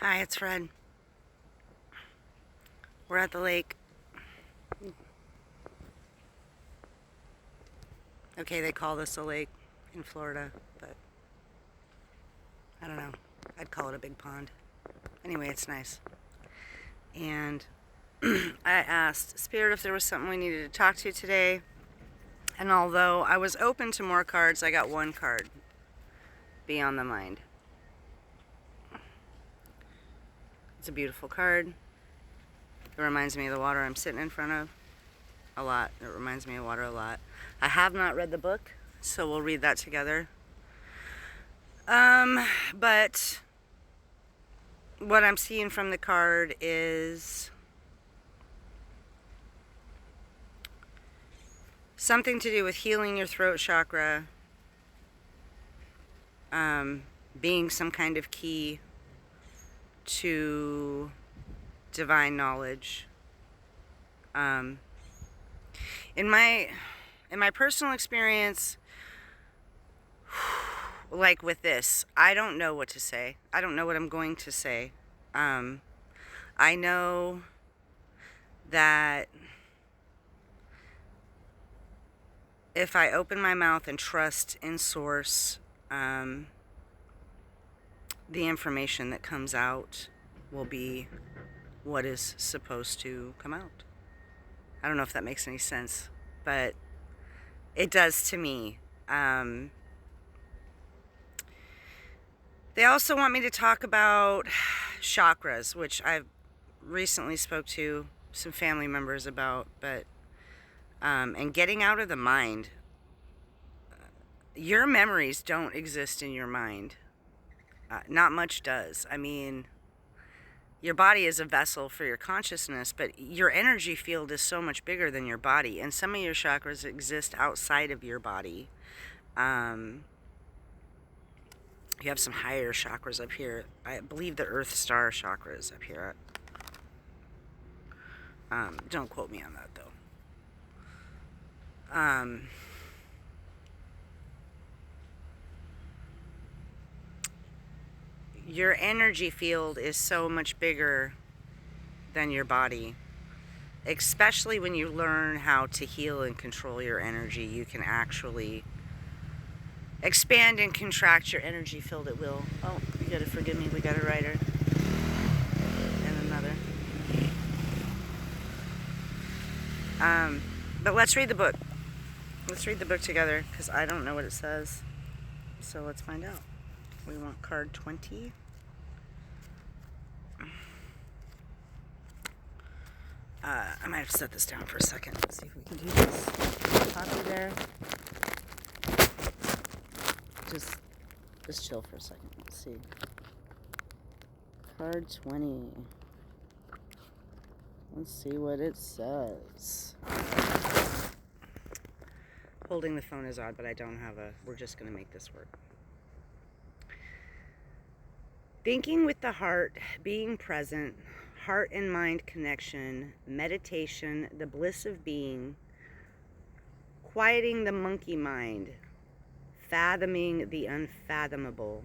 Hi, it's Fred. We're at the lake. Okay, they call this a lake in Florida, but I don't know. I'd call it a big pond. Anyway, it's nice. And I asked Spirit if there was something we needed to talk to today. And although I was open to more cards, I got one card. Beyond the Mind. It's a beautiful card. It reminds me of the water I'm sitting in front of a lot. It reminds me of water a lot. I have not read the book, so we'll read that together. But what I'm seeing from the card is something to do with healing your throat chakra, being some kind of key to divine knowledge. In my personal experience, like with this, I don't know what to say. I don't know what I'm going to say. I know that if I open my mouth and trust in Source, the information that comes out will be what is supposed to come out. I don't know if that makes any sense, but it does to me. They also want me to talk about chakras, which I've recently spoke to some family members about, but and getting out of the mind. Your memories don't exist in your mind. Not much does. I mean, your body is a vessel for your consciousness, but your energy field is so much bigger than your body, and some of your chakras exist outside of your body. You have some higher chakras up here. I believe the Earth Star chakra is up here. Don't quote me on that, though. Your energy field is so much bigger than your body. Especially when you learn how to heal and control your energy, you can actually expand and contract your energy field at will. Oh, you gotta forgive me, we got a rider. And another. But let's read the book. Let's read the book together, because I don't know what it says. So let's find out. We want card 20. I might have to set this down for a second. Let's see if we can do this. Copy there. Just chill for a second. Let's see. Card 20. Let's see what it says. Holding the phone is odd, but I don't have we're just going to make this work. Thinking with the heart, being present, heart and mind connection, meditation, the bliss of being, quieting the monkey mind, fathoming the unfathomable,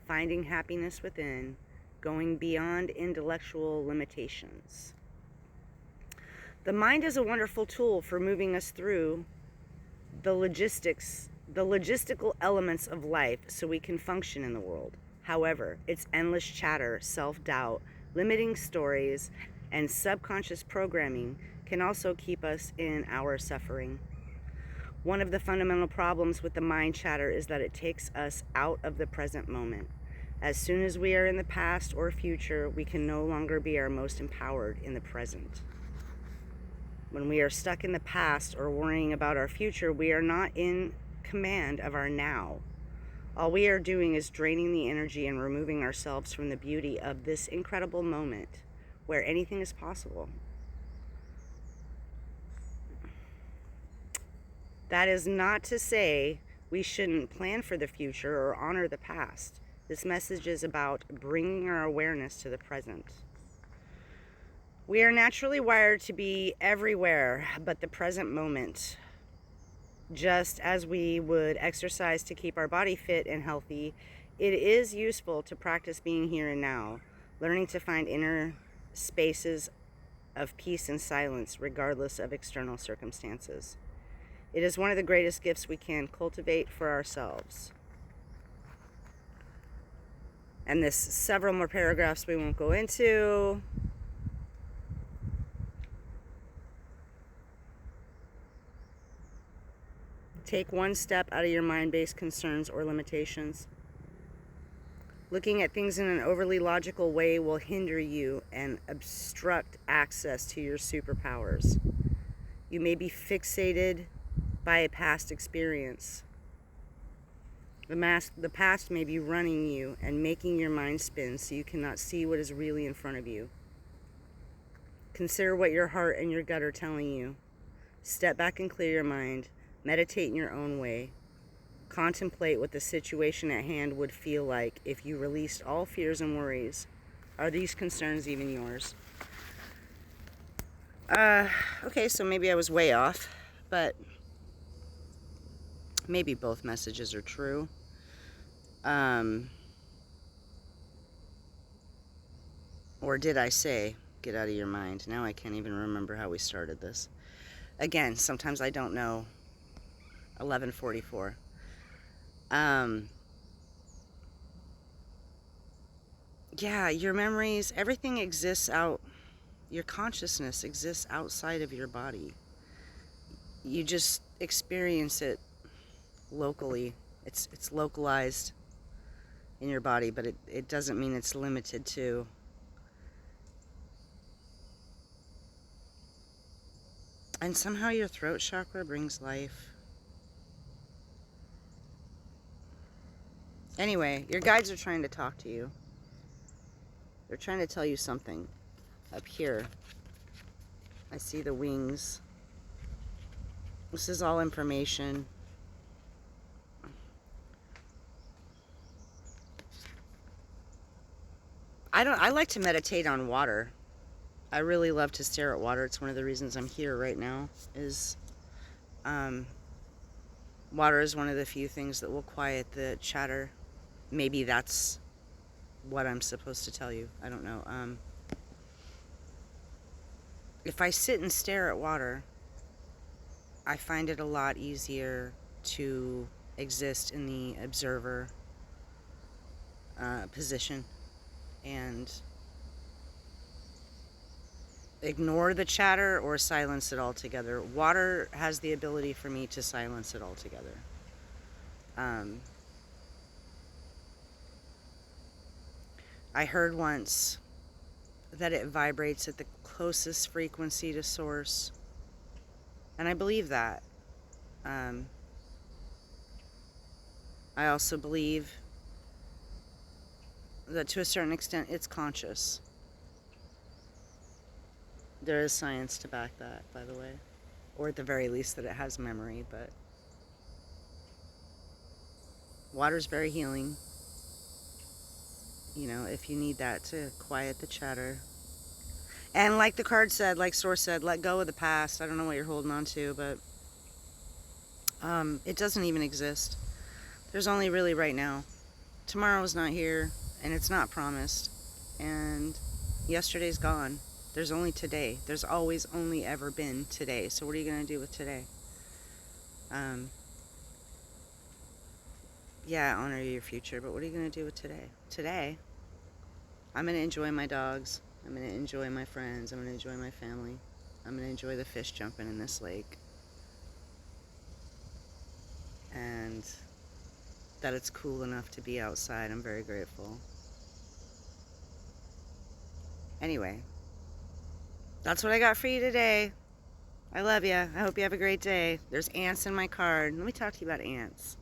finding happiness within, going beyond intellectual limitations. The mind is a wonderful tool for moving us through the logistical elements of life so we can function in the world. However, its endless chatter, self-doubt, limiting stories, and subconscious programming can also keep us in our suffering. One of the fundamental problems with the mind chatter is that it takes us out of the present moment. As soon as we are in the past or future, we can no longer be our most empowered in the present. When we are stuck in the past or worrying about our future, we are not in command of our now. All we are doing is draining the energy and removing ourselves from the beauty of this incredible moment where anything is possible. That is not to say we shouldn't plan for the future or honor the past. This message is about bringing our awareness to the present. We are naturally wired to be everywhere but the present moment. Just as we would exercise to keep our body fit and healthy, it is useful to practice being here and now. learning to find inner spaces of peace and silence regardless of external circumstances. It is one of the greatest gifts we can cultivate for ourselves. And there's several more paragraphs we won't go into. Take one step out of your mind-based concerns or limitations. Looking at things in an overly logical way will hinder you and obstruct access to your superpowers. You may be fixated by a past experience. The past may be running you and making your mind spin so you cannot see what is really in front of you. Consider what your heart and your gut are telling you. Step back and clear your mind. Meditate in your own way. Contemplate what the situation at hand would feel like if you released all fears and worries. Are these concerns even yours? Okay, so maybe I was way off, but maybe both messages are true. Or did I say, get out of your mind? Now I can't even remember how we started this. Again, sometimes I don't know. 11:44. Yeah, your memories, everything exists your consciousness exists outside of your body. You just experience it locally. It's localized in your body, but it doesn't mean it's limited to. And somehow your throat chakra brings life. Anyway, your guides are trying to talk to you. They're trying to tell you something. Up here, I see the wings. This is all information. I like to meditate on water. I really love to stare at water. It's one of the reasons I'm here right now, is water is one of the few things that will quiet the chatter. Maybe that's what I'm supposed to tell you. I don't know. If I sit and stare at water, I find it a lot easier to exist in the observer position and ignore the chatter or silence it altogether. Water has the ability for me to silence it altogether. I heard once that it vibrates at the closest frequency to source, and I believe that. I also believe that to a certain extent it's conscious. There is science to back that, by the way. Or at the very least that it has memory, but water's very healing. You know, if you need that to quiet the chatter. And like the card said, like Source said, let go of the past. I don't know what you're holding on to, but it doesn't even exist. There's only really right now. Tomorrow's not here, and it's not promised. And yesterday's gone. There's only today. There's always only ever been today. So what are you going to do with today? Yeah, honor your future, but what are you going to do with today? Today, I'm going to enjoy my dogs. I'm going to enjoy my friends. I'm going to enjoy my family. I'm going to enjoy the fish jumping in this lake. And that it's cool enough to be outside. I'm very grateful. Anyway, that's what I got for you today. I love you. I hope you have a great day. There's ants in my card. Let me talk to you about ants.